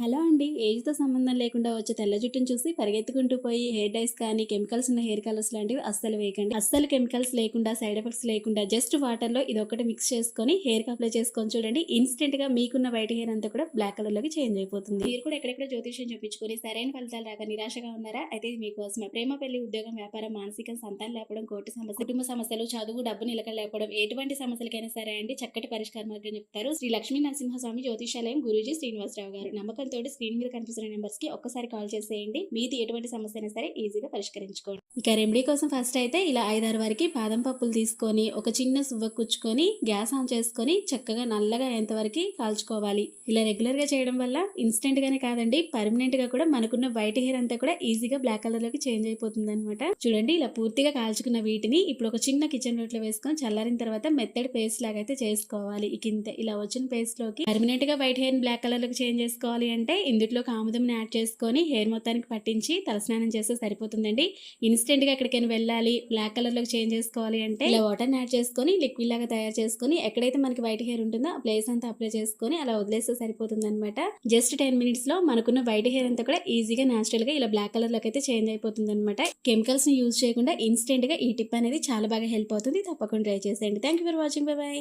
Hello అండి. ఏజ్‌తో సంబంధం లేకుండా వచ్చే తెల్ల జుట్టుని చూసి పరిగెత్తుకుంటూ పోయి హెయిర్ డైస్ కానీ, కెమికల్స్ ఉన్న హెయిర్ కలర్స్ లాంటివి అస్సలు వేయకండి. అస్సలు కెమికల్స్ లేకుండా, సైడ్ ఎఫెక్ట్స్ లేకుండా జస్ట్ వాటర్‌లో ఇదొక్కటి మిక్స్ చేసుకొని హెయిర్‌కి అప్లై చేసుకొని చూడండి. ఇన్‌స్టెంట్‌గా మీకున్న వైట్ హెయిర్ అంతా కూడా బ్లాక్ కలర్‌లోకి చేంజ్ అయిపోతుంది. మీరు కూడా ఎక్కడెక్కడ జ్యోతిష్యం చెప్పించుకొని సరైన ఫలితాలు రాక నిరాశగా ఉన్నారా? అయితే ఇది మీకోసమే. ప్రేమ, పెళ్లి, ఉద్యోగం, వ్యాపారం, మానసిక, సంతానం లేకపోవడం, కోర్టు సమస్య, కుటుంబ సమస్యలు, చదువు, డబ్బు నిలకడ లేకపోవడం ఎటువంటి సమస్యలకైనా సరే అండి చక్కటి పరిష్కార మార్గం చెప్తారు. శ్రీ లక్ష్మీ నరసింహస్వామి జ్యోతిషాలయం గురూజీ శ్రీనివాసరావు గారు. నమ్మకంతోటి స్క్రీన్ మీద కనిపిస్తున్న నెంబర్స్ కి ఒక్కసారి కాల్ చేసేయండి. మీది ఎటువంటి సమస్య అయినా సరే ఈజీగా పరిష్కరించుకోండి. ఇక రెమెడీ కోసం ఫస్ట్ అయితే ఇలా 5-6 వరకు బాదం పప్పులు తీసుకొని ఒక చిన్న సువ్వ కుచ్చుకొని గ్యాస్ ఆన్ చేసుకొని చక్కగా నల్లగా అయ్యేంత వరకు కాల్చుకోవాలి. ఇలా రెగ్యులర్ గా చేయడం వల్ల ఇన్స్టెంట్ గానే కాదండి, పర్మనెంట్ గా కూడా మనకున్న వైట్ హెయిర్ అంతా కూడా ఈజీగా బ్లాక్ కలర్ లోకి చేంజ్ అయిపోతుంది అనమాట. చూడండి, ఇలా పూర్తిగా కాల్చుకున్న వీటిని ఇప్పుడు ఒక చిన్న కిచెన్ రోట్ లో వేసుకొని చల్లారిన తర్వాత మెత్తడి పేస్ట్ లాగా అయితే చేసుకోవాలి. ఇక ఇంతే. ఇలా వచ్చిన పేస్ట్ లోకి పర్మనెంట్ గా వైట్ హెయిర్ బ్లాక్ కలర్ లోకి చేంజ్ చేసుకోవాలి అంటే ఇందులో ఆముదంని యాడ్ చేసుకొని హెయిర్ మొత్తానికి పట్టించి తలస్నానం చేస్తే సరిపోతుందండి. ఇన్స్టెంట్ గా ఎక్కడికైనా వెళ్ళాలి, బ్లాక్ కలర్ లోకి చేంజ్ చేసుకోవాలి అంటే ఇలా వాటర్ యాడ్ చేసుకొని లిక్విడ్ లాగా తయారు చేసుకొని ఎక్కడైతే మనకి వైట్ హెయిర్ ఉంటుందో ఆ ప్లేస్ అంతా అప్లై చేసుకొని అలా వదిలేస్తే సరిపోతుంది అనమాట. జస్ట్ 10 మినిట్స్ లో మనకున్న వైట్ హెయిర్ అంతా కూడా ఈజీగా న్యాచురల్ గా ఇలా బ్లాక్ కలర్ లోకి అయితే చేంజ్ అయిపోతుంది అనమాట. కెమికల్స్ ని యూజ్ చేయకుండా ఇన్స్టెంట్ గా ఈ టిప్ అనేది చాలా బాగా హెల్ప్ అవుతుంది. తప్పకుండా ట్రై చేసేయండి. Thank you for watching. By by.